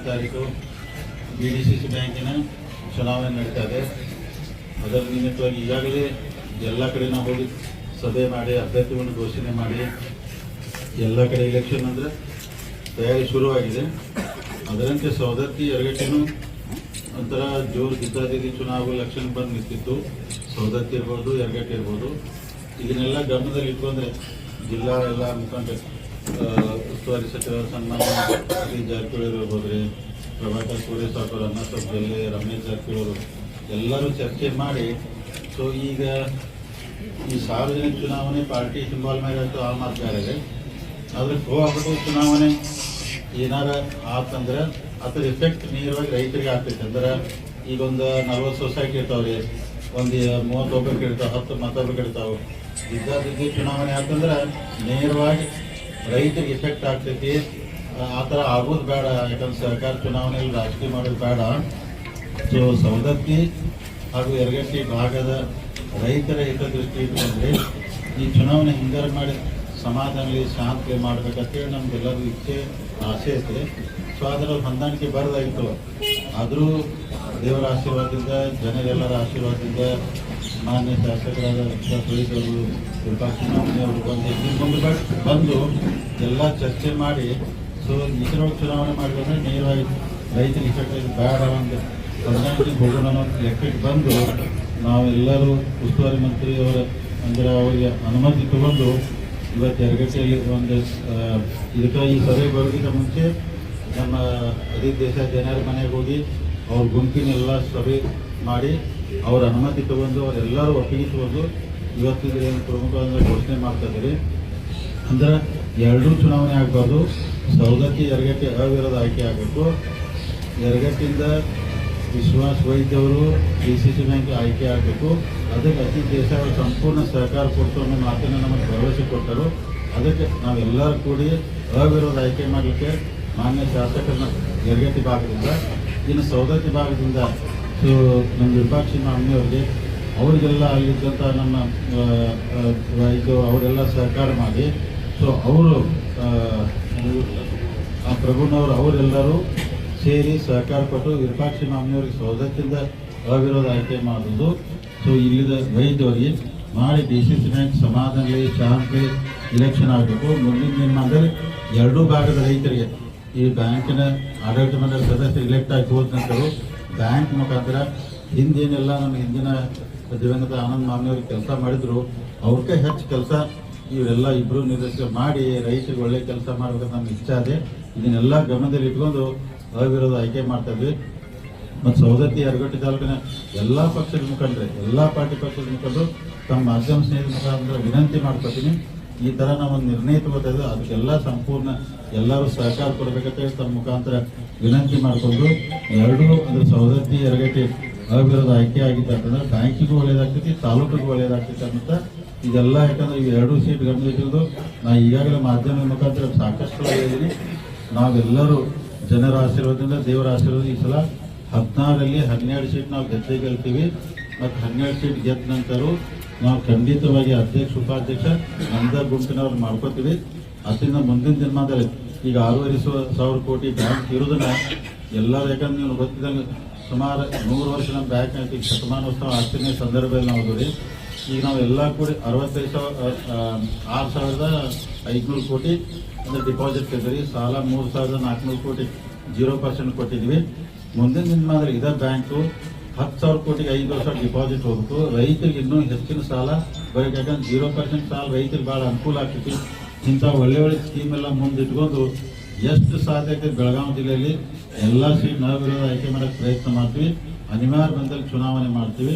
ತಾರೀಕು BDCC ಬ್ಯಾಂಕಿನ ಚುನಾವಣೆ ನಡೀತಾ ಇದೆ. ಅದರ ನಿಮಿತ್ತವಾಗಿ ಈಗಾಗಲೇ ಎಲ್ಲ ಕಡೆ ನಾವು ಹೋಗಿ ಸಭೆ ಮಾಡಿ ಅಭ್ಯರ್ಥಿಗಳನ್ನು ಘೋಷಣೆ ಮಾಡಿ ಎಲ್ಲ ಕಡೆ ಎಲೆಕ್ಷನ್ ಅಂದರೆ ತಯಾರಿ ಶುರುವಾಗಿದೆ. ಅದರಂತೆ ಸವದತ್ತಿ ಯರಗಟ್ಟಿನೂ ಒಂಥರ ಜೋರು ಗಿದ್ದಾದಿದ್ದಿ ಚುನಾವಣೆ ಲಕ್ಷಣ ಬಂದು ನಿಂತಿತ್ತು. ಸವದತ್ತಿ ಇರ್ಬೋದು, ಯರಗಟ್ಟಿ ಇರ್ಬೋದು. ಇದನ್ನೆಲ್ಲ ಗಮನದಲ್ಲಿ ಇಟ್ಕೊಂಡ್ರೆ ಜಿಲ್ಲಾ ಎಲ್ಲ ಮುಖಂಡರು ಉಸ್ತುವಾರಿ ಸಚಿವ ಸನ್ಮಾನ್ಯ ಜಾರಕಿಹೊಳಿ ಇರ್ಬೋದು ರೀ, ಪ್ರಭಾಕರ್ ಕೋರೆ ಸಾಕರ್, ಅನ್ನಸಬ್ ಜಲ್ಲೆ, ರಮೇಶ್ ಜಾರಕಿಹೊಳಿ ಎಲ್ಲರೂ ಚರ್ಚೆ ಮಾಡಿ ಸೊ ಈಗ ಈ ಸಾರ್ವಜನಿಕ ಚುನಾವಣೆ ಪಾರ್ಟಿ ಸಿಂಬಾಲ್ ಮೇಲೆ ಆಯಿತು ಆ ಮಾತಾಡಿದೆ. ಆದರೆ ಕೋಆಪರೇಟಿವ್ ಚುನಾವಣೆ ಏನಾರ ಆತಂದ್ರೆ ಅದ್ರ ಎಫೆಕ್ಟ್ ನೇರವಾಗಿ ರೈತರಿಗೆ ಆಗ್ತೈತೆ. ಅಂದ್ರೆ ಈಗ ಒಂದು 40 ಸೊಸೈಟಿ ಇರ್ತಾವ್ರಿ, ಒಂದು 30 ಒಬ್ಬರಿಗೆ ಇರ್ತಾವೆ, 10 ಮತ್ತೊಬ್ಬರಿಗೆ ಇರ್ತಾವೆ. ಇದ್ದಾದಿದ್ದಿ ಚುನಾವಣೆ ಆತಂದ್ರೆ ನೇರವಾಗಿ ರೈತರಿಗೆ ಎಫೆಕ್ಟ್ ಆಗ್ತೈತಿ. ಆ ಥರ ಆಗೋದು ಬೇಡ. ಯಾಕಂದ್ರೆ ಸರ್ಕಾರ ಚುನಾವಣೆಯಲ್ಲಿ ರಾಜಕೀಯ ಮಾಡೋದು ಬೇಡ. ಸೊ ಸವದತ್ತಿ ಹಾಗೂ ಯರಗಟ್ಟಿ ಭಾಗದ ರೈತರ ಹಿತದೃಷ್ಟಿ ಇಟ್ಕೊಂಡ್ರೆ ಈ ಚುನಾವಣೆ ಹಿಂಗಾರು ಮಾಡಿ ಸಮಾಧಾನಲಿ ಶಾಂತಿ ಮಾಡ್ಬೇಕಂತೇಳಿ ನಮ್ಗೆಲ್ಲರೂ ಇಚ್ಛೆ ಆಸೆ ಐತೆ. ಸೊ ಅದರ ಹೊಂದಾಣಿಕೆ ಬರೋದಾಗಿತ್ತು. ಆದರೂ ದೇವರ ಆಶೀರ್ವಾದದಿಂದ, ಜನರೆಲ್ಲರ ಆಶೀರ್ವಾದದಿಂದ ಮಾನ್ಯ ಶಾಸಕರಾದ ಸುರೇಶವರು, ವಿಪಕ್ಷ ಚುನಾವಣೆಯವರು ಬಂದು ಎಲ್ಲ ಚರ್ಚೆ ಮಾಡಿ ಸೊ ಇದ್ರೊಳಗೆ ಚುನಾವಣೆ ಮಾಡಿದ್ರೆ ನೇರವಾಗಿ ರೈತರಿಗೆ ಇಫೆಕ್ಟ್ ಬೇಡ ಒಂದು ಹೊಂದಾಣಿಕೆ ಹೋಗೋಣ ಅನ್ನೋ ಲೆಕ್ಕಕ್ಕೆ ಬಂದು ನಾವೆಲ್ಲರೂ ಉಸ್ತುವಾರಿ ಮಂತ್ರಿಯವರ ಅಂದರೆ ಅವರಿಗೆ ಅನುಮತಿ ತಗೊಂಡು ಇವತ್ತು ಯರಗಟ್ಟಿಯಲ್ಲಿ ಒಂದು ಇದಕ್ಕೆ ಈ ಸಭೆ ಬರೋದಕ್ಕಿಂತ ಮುಂಚೆ ನಮ್ಮ ದೇಶ ಜನರ ಮನೆಗೆ ಹೋಗಿ ಅವ್ರ ಗುಂಪಿನೆಲ್ಲ ಸಭೆ ಮಾಡಿ ಅವ್ರ ಅನುಮತಿ ತಗೊಂಡು ಅವರೆಲ್ಲರೂ ಒಪ್ಪಿಗೆ ತಗೊಂಡು ಇವತ್ತಿಗೆ ಏನು ಪ್ರಮುಖವಾದ ಘೋಷಣೆ ಮಾಡ್ತಾ ಇದ್ದೀರಿ. ಅಂದ್ರೆ ಎರಡೂ ಚುನಾವಣೆ ಆಗಬಾರ್ದು. ಸವದತ್ತಿ ಯರಗಟ್ಟಿ ಅವಿರೋಧ ಆಯ್ಕೆ ಆಗಬೇಕು. ಯರಗಟ್ಟಿಯಿಂದ ವಿಶ್ವಾಸ್ ವೈದ್ಯ ಅವರು DCC ಬ್ಯಾಂಕ್ ಆಯ್ಕೆ ಆಗಬೇಕು. ಅದಕ್ಕೆ ಅತಿ ದೇಶ ಅವರು ಸಂಪೂರ್ಣ ಸಹಕಾರ ಕೊಡ್ತು ಅನ್ನೋ ಮಾತನ್ನು ನಮಗೆ ಭರವಸೆ ಕೊಟ್ಟರು. ಅದಕ್ಕೆ ನಾವೆಲ್ಲರೂ ಕೂಡಿ ಅವಿರೋಧ ಆಯ್ಕೆ ಮಾಡಲಿಕ್ಕೆ ಮಾನ್ಯ ಶಾಸಕರನ್ನ ಯರಗಟ್ಟಿ ಭಾಗದಿಂದ, ಇನ್ನು ಸವದತ್ತಿ ಭಾಗದಿಂದ ಸೊ ನಮ್ಮ ವಿಪಕ್ಷ ಮಾನ್ಯವ್ರಿಗೆ ಅವರಿಗೆಲ್ಲ ಅಲ್ಲಿದ್ದಂಥ ನಮ್ಮ ವೈದ್ಯರು ಅವರೆಲ್ಲ ಸಹಕಾರ ಮಾಡಿ ಸೊ ಅವರು ಪ್ರಭುನವರು ಅವರೆಲ್ಲರೂ ಸೇರಿ ಸಹಕಾರ ಕೊಟ್ಟು ವಿರೂಪಾಕ್ಷ ಮಾಮಿಯವರಿಗೆ ಸವದತ್ತಿಯಿಂದ ಅವಿರೋಧ ಆಯ್ಕೆ ಮಾಡೋದು. ಸೊ ಇಲ್ಲಿದ ವೈದ್ಯವರಿಗೆ ಮಾಡಿ DCC ಬ್ಯಾಂಕ್ ಸಮಾಧಾನಲಿ ಶಾಂತಿ ಇಲೆಕ್ಷನ್ ಆಗಬೇಕು. ಮುಂದಿನ ದಿನಮಾನದಲ್ಲಿ ಎರಡೂ ಭಾಗದ ರೈತರಿಗೆ ಈ ಬ್ಯಾಂಕಿನ ಆಡಳಿತ ಮಂಡಳಿ ಸದಸ್ಯರು ಇಲೆಕ್ಟ್ ಆಗಿ ಹೋದ ನಂತರ ಬ್ಯಾಂಕ್ ಮುಖಾಂತರ ಹಿಂದೇನೆಲ್ಲ ನಮ್ಮ ಹಿಂದಿನ ದಿವಂಗತ ಆನಂದ್ ಮಾಮಿಯವ್ರಿಗೆ ಕೆಲಸ ಮಾಡಿದ್ರು ಅವ್ರಿಗೆ ಹೆಚ್ಚು ಕೆಲಸ ಇವರೆಲ್ಲ ಇಬ್ಬರು ನಿರ್ದೇಶಕ ಮಾಡಿ ರೈತರಿಗೆ ಒಳ್ಳೆ ಕೆಲಸ ಮಾಡ್ಬೇಕಂತ ನಮ್ಗೆ ಇಚ್ಛೆ ಇದೆ. ಇದನ್ನೆಲ್ಲ ಗಮನದಲ್ಲಿ ಇಟ್ಕೊಂಡು ಅವಿರೋಧ ಆಯ್ಕೆ ಮಾಡ್ತಾ ಇದ್ವಿ. ಮತ್ತು ಸವದತ್ತಿ ಯರಗಟ್ಟಿ ತಾಲೂಕಿನ ಎಲ್ಲ ಪಕ್ಷದ ಮುಖಂಡರು, ಎಲ್ಲ ಪಾರ್ಟಿ ಪಕ್ಷದ ಮುಖಂಡರು ತಮ್ಮ ಮಾಧ್ಯಮ ಸ್ನೇಹಿತರ ಮುಖಾಂತರ ವಿನಂತಿ ಮಾಡ್ಕೊತೀನಿ. ಈ ಥರ ನಾವೊಂದು ನಿರ್ಣಯ ತಗೋತಾ ಇದ್ವಿ, ಅದಕ್ಕೆಲ್ಲ ಸಂಪೂರ್ಣ ಎಲ್ಲರೂ ಸಹಕಾರ ಕೊಡಬೇಕಂತೇಳಿ ತಮ್ಮ ಮುಖಾಂತರ ವಿನಂತಿ ಮಾಡಿಕೊಂಡು ಎರಡೂ ಅಂದರೆ ಸವದತ್ತಿ ಯರಗಟ್ಟಿ ಅವಿರೋಧ ಆಯ್ಕೆ ಆಗಿತ್ತು ಅಂತಂದ್ರೆ ಬ್ಯಾಂಕಿಗೂ ಒಳ್ಳೇದಾಗ್ತೈತಿ, ತಾಲೂಕಿಗೂ ಒಳ್ಳೇದಾಗ್ತೈತಿ ಅಂತ ಇದೆಲ್ಲ. ಯಾಕಂದ್ರೆ ಈ ಎರಡೂ ಸೀಟ್ ಗಮನ ಇಟ್ಟಿರೋದು ನಾ ಈಗಾಗಲೇ ಮಾಧ್ಯಮದ ಮುಖಾಂತರ ಸಾಕಷ್ಟು ಹೇಳಿದ್ದೀನಿ. ನಾವೆಲ್ಲರೂ ಜನರ ಆಶೀರ್ವಾದದಿಂದ, ದೇವರ ಆಶೀರ್ವಾದ ಈ ಸಲ 16ರಲ್ಲಿ 12 ಸೀಟ್ ನಾವು ಗೆಲ್ತೀವಿ. ಮತ್ತು 12 ಸೀಟ್ ಗೆದ್ದ ನಂತರ ನಾವು ಖಂಡಿತವಾಗಿ ಅಧ್ಯಕ್ಷ ಉಪಾಧ್ಯಕ್ಷ ನಮ್ದ ಗುಂಪಿನವ್ರು ಮಾಡ್ಕೋತೀವಿ. ಅದರಿಂದ ಮುಂದಿನ ದಿನಮಾನದಲ್ಲಿ ಈಗ 6,500 ಕೋಟಿ ಬ್ಯಾಂಕ್ ಇರೋದನ್ನ ಎಲ್ಲರೂ, ಯಾಕಂದ್ರೆ ನೀವು ಗೊತ್ತಿದ್ದಂಗೆ ಸುಮಾರು 100 ವರ್ಷ ನಮ್ಮ ಬ್ಯಾಂಕ್ ಆಯ್ತು. ಈಗ ಶತಮಾನೋತ್ಸವ ಆಚರಣೆ ಸಂದರ್ಭದಲ್ಲಿ ನಾವು ನೋಡಿ ಈಗ ನಾವು ಎಲ್ಲ ಕೂಡಿ 6,500 ಕೋಟಿ ಅಂದರೆ ಡಿಪಾಸಿಟ್ ತೆಗೆದ್ರಿ. ಸಾಲ 3,400 ಕೋಟಿ 0% ಕೊಟ್ಟಿದ್ವಿ. ಮುಂದಿನ ದಿನಮಾನದಲ್ಲಿ ಇದೇ ಬ್ಯಾಂಕು 10,000 ಕೋಟಿಗೆ 5 ವರ್ಷ ಡಿಪಾಸಿಟ್ ಹೋಗ್ಬೇಕು. ರೈತರಿಗೆ ಇನ್ನೂ ಹೆಚ್ಚಿನ ಸಾಲ ಬರೀ, ಯಾಕಂದ್ರೆ 0% ಸಾಲ ರೈತರಿಗೆ ಭಾಳ ಅನುಕೂಲ ಆಗ್ತೈತಿ. ಇಂಥ ಒಳ್ಳೆ ಸ್ಕೀಮ್ ಎಲ್ಲ ಮುಂದಿಟ್ಕೊಂಡು ಎಷ್ಟು ಸಾಧ್ಯ ಆಗ್ತೈತೆ ಬೆಳಗಾವಿ ಜಿಲ್ಲೆಯಲ್ಲಿ ಎಲ್ಲ ಸೀಟ್ ಅವಿರೋಧ ಆಯ್ಕೆ ಮಾಡೋಕ್ಕೆ ಪ್ರಯತ್ನ ಮಾಡ್ತೀವಿ. ಅನಿವಾರ್ಯ ಬಂದಲ್ಲಿ ಚುನಾವಣೆ ಮಾಡ್ತೀವಿ.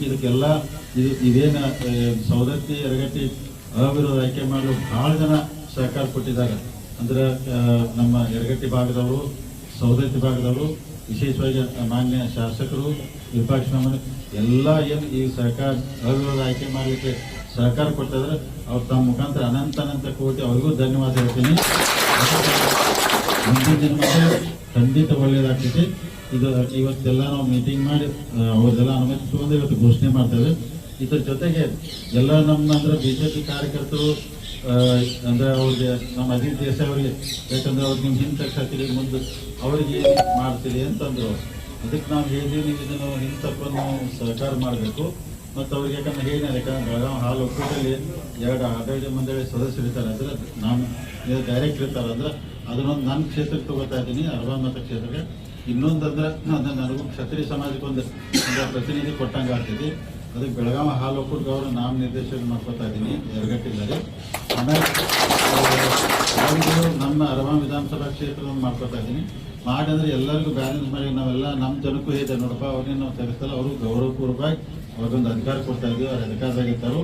ಇದಕ್ಕೆಲ್ಲ ಇದೇನು ಸವದತ್ತಿ ಯರಗಟ್ಟಿ ಅವಿರೋಧ ಆಯ್ಕೆ ಮಾಡಲು ಭಾಳ ಜನ ಸಹಕಾರ ಕೊಟ್ಟಿದ್ದಾರೆ. ಅಂದ್ರೆ ನಮ್ಮ ಯರಗಟ್ಟಿ ಭಾಗದವರು, ಸವದತ್ತಿ ಭಾಗದವರು, ವಿಶೇಷವಾಗಿ ಮಾನ್ಯ ಶಾಸಕರು, ವಿಪಕ್ಷ ಎಲ್ಲ ಏನು ಈ ಸರ್ಕಾರ ಅವಿರೋಧ ಆಯ್ಕೆ ಮಾಡಲಿಕ್ಕೆ ಸಹಕಾರ ಕೊಟ್ಟಿದ್ರೆ ಅವ್ರು ತಮ್ಮ ಮುಖಾಂತರ ಅನಂತ ಕೋಟಿ ಅವ್ರಿಗೂ ಧನ್ಯವಾದ ಹೇಳ್ತೀನಿ. ಮುಂದಿನ ದಿನಮಾನ ಖಂಡಿತ ಒಳ್ಳೆಯದಾಗ್ತೈತಿ. ಇದು ಇವತ್ತೆಲ್ಲ ನಾವು ಮೀಟಿಂಗ್ ಮಾಡಿ ಅವ್ರದ್ದೆಲ್ಲ ಅನುಮತಿ ತಗೊಂಡು ಇವತ್ತು ಘೋಷಣೆ ಮಾಡ್ತೇವೆ. ಇದರ ಜೊತೆಗೆ ಎಲ್ಲ ನಮ್ಮ ಅಂದ್ರೆ BJP ಕಾರ್ಯಕರ್ತರು ಅಂದರೆ ಅವ್ರಿಗೆ ನಮ್ಮ ಅಜಿತ್ ದೇಸಾಯಿ ಅವರಿಗೆ, ಯಾಕಂದ್ರೆ ಅವ್ರಿಗೆ ನಿಮ್ಮ ಹಿಂದೆ ತಕ್ಷಾತೀರಿ ಮುಂದೆ ಅವ್ರಿಗೆ ಮಾಡ್ತೀರಿ ಅಂತಂದ್ರು. ಅದಕ್ಕೆ ನಾವು ಹೇಳಿದ್ವಿ, ನೀವು ಇದನ್ನು ಹಿಂದೆ ತಪ್ಪನ್ನು ಸಹಕಾರ ಮಾಡಬೇಕು. ಮತ್ತು ಅವ್ರಿಗೆ ಯಾಕಂದ್ರೆ ಹೇಳಿದ್ದಾರೆ, ಯಾಕಂದ್ರೆ ಬೆಳಗಾವಿ ಹಾಲು ಒಕ್ಕೂಟದಲ್ಲಿ 2 ಆಡಳಿತ ಮಂಡಳಿ ಸದಸ್ಯರು ಇರ್ತಾರೆ. ಅಂದರೆ ನಾನು ಡೈರೆಕ್ಟ್ ಇರ್ತಾರೆ. ಅಂದ್ರೆ ಅದನ್ನೊಂದು ನನ್ನ ಕ್ಷೇತ್ರಕ್ಕೆ ತಗೋತಾ ಇದ್ದೀನಿ, ಅರ್ಬನ್ ಮತಕ್ಷೇತ್ರಕ್ಕೆ. ಇನ್ನೊಂದಂದ್ರೆ ಅದನ್ನು ನನಗೂ ಕ್ಷತ್ರಿಯ ಸಮಾಜಕ್ಕೆ ಒಂದು ಪ್ರತಿನಿಧಿ ಕೊಟ್ಟಂಗೆ ಆಗ್ತೈತಿ. ಅದಕ್ಕೆ ಬೆಳಗಾವಿ ಹಾಲು ಒಕ್ಕೂಟಕ್ಕೆ ಅವರು ನಾಮ ನಿರ್ದೇಶನ ಮಾಡ್ಕೊತಾ ಇದ್ದೀನಿ ಎರಗಟ್ಟಿದ್ದಾರೆ. ಆಮೇಲೆ ನಮ್ಮ ಅರಬಾನ್ ವಿಧಾನಸಭಾ ಕ್ಷೇತ್ರವನ್ನು ಮಾಡ್ಕೊತಾ ಇದ್ದೀನಿ. ಮಾಡಿ ಅಂದರೆ ಎಲ್ಲರಿಗೂ ಬ್ಯಾಲೆನ್ಸ್ ಮಾಡಿ ನಾವೆಲ್ಲ ನಮ್ಮ ಜನಕ್ಕೂ ಹೇಳಿದೆ, ನೋಡಪ್ಪ ಅವ್ರನ್ನೇ ನಾವು ತೆಗೆಸ್ತಲ್ಲ, ಅವರು ಗೌರವಪೂರ್ವಕವಾಗಿ ಅವ್ರಿಗೊಂದು ಅಧಿಕಾರ ಕೊಡ್ತಾ ಇದ್ದೀವಿ. ಅವ್ರ ಅಧಿಕಾರದಾಗಿರ್ತಾರೋ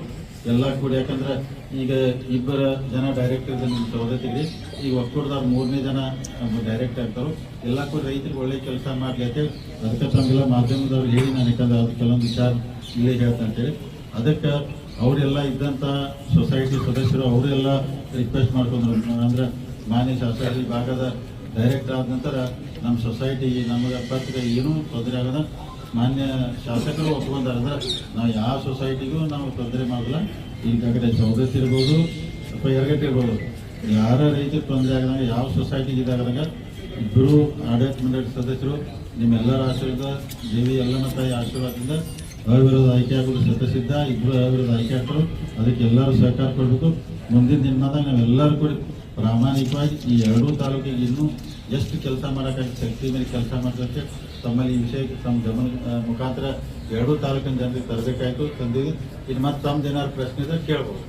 ಎಲ್ಲ ಕೂಡ. ಯಾಕಂದ್ರೆ ಈಗ 2 ಜನ ಡೈರೆಕ್ಟ್ ಇದ್ದಾರೆ ನಿಮ್ಮ ಸವದತ್ತಿಗೆ. ಈಗ ಒಕ್ಕೂಟದವ್ರು 3ನೇ ಜನ ಡೈರೆಕ್ಟ್ ಆಗ್ತಾರೋ. ಎಲ್ಲ ಕೂಡ ರೈತರಿಗೆ ಒಳ್ಳೆ ಕೆಲಸ ಮಾಡಲಿ ಅಂತೇಳಿ ಅದಕ್ಕೆ ತಮಗೆಲ್ಲ ಮಾಧ್ಯಮದವ್ರು ಹೇಳಿ ನಾನು, ಯಾಕಂದ್ರೆ ಅದು ಕೆಲವೊಂದು ವಿಚಾರ ಇಲ್ಲೇ ಹೇಳ್ತಂತೇಳಿ ಅದಕ್ಕೆ ಅವರೆಲ್ಲ ಇದ್ದಂಥ ಸೊಸೈಟಿ ಸದಸ್ಯರು ಅವರೆಲ್ಲ ರಿಕ್ವೆಸ್ಟ್ ಮಾಡ್ಕೊಂಡ್ರು. ಅಂದ್ರೆ ಮಾನ್ಯ ಶಾಸಕರ ಭಾಗದ ಡೈರೆಕ್ಟ್ ಆದ ನಂತರ ನಮ್ಮ ಸೊಸೈಟಿ ನಮಗೆ ಪತ್ರಿಕೆ ಏನೂ ತೊಂದರೆ ಆಗದ ಮಾನ್ಯ ಶಾಸಕರು ಒಪ್ಕೊಂಡಾರ. ಅಂದ್ರೆ ನಾವು ಯಾವ ಸೊಸೈಟಿಗೂ ನಾವು ತೊಂದರೆ ಮಾಡಲ್ಲ. ಈಗಾಗಲೇ ಸವದತ್ತಿ ಇರ್ಬೋದು ಅಥವಾ ಎರಗಟ್ಟಿ ಇರ್ಬೋದು, ಯಾರ ರೈತರಿಗೆ ತೊಂದರೆ ಆಗದಂಗೆ ಯಾವ ಸೊಸೈಟಿಗೆ ಇದಾಗದಂಗೆ ಇಬ್ಬರು ಆಡಳಿತ ಮಂಡಳಿ ಸದಸ್ಯರು ನಿಮ್ಮೆಲ್ಲರ ಆಶೀರ್ವಾದ, ದೇವಿ ಎಲ್ಲಮ್ಮ ತಾಯಿ ಆಶೀರ್ವಾದದಿಂದ ಅವಿರೋಧ ಆಯ್ಕೆ ಆಗೋದು ಸದಸ್ಯಸಿದ್ದ. 2 ಅವಿರೋಧ ಆಯ್ಕೆ ಆಗ್ತಾರೆ. ಅದಕ್ಕೆ ಎಲ್ಲರೂ ಸಹಕಾರ ಕೊಡಬೇಕು. ಮುಂದಿನ ದಿನದಾಗ ನಾವೆಲ್ಲರೂ ಕೂಡ ಪ್ರಾಮಾಣಿಕವಾಗಿ ಈ 2 ತಾಲೂಕಿಗೆ ಇನ್ನೂ ಎಷ್ಟು ಕೆಲಸ ಮಾಡೋಕ್ಕಾಗಿ ಶಕ್ತಿ ಮೇಲೆ ಕೆಲಸ ಮಾಡೋದಕ್ಕೆ ತಮ್ಮಲ್ಲಿ ಈ ವಿಷಯಕ್ಕೆ ತಮ್ಮ ಗಮನ ಮುಖಾಂತರ 2 ತಾಲೂಕಿನ ಜನರಿಗೆ ತರಬೇಕಾಯಿತು ತಂದಿದ್ದು. ಇದು ಮತ್ತೆ ತಮ್ಮ ಏನಾದ್ರು ಪ್ರಶ್ನೆ ಇದ್ದರೆ ಕೇಳ್ಬೋದು.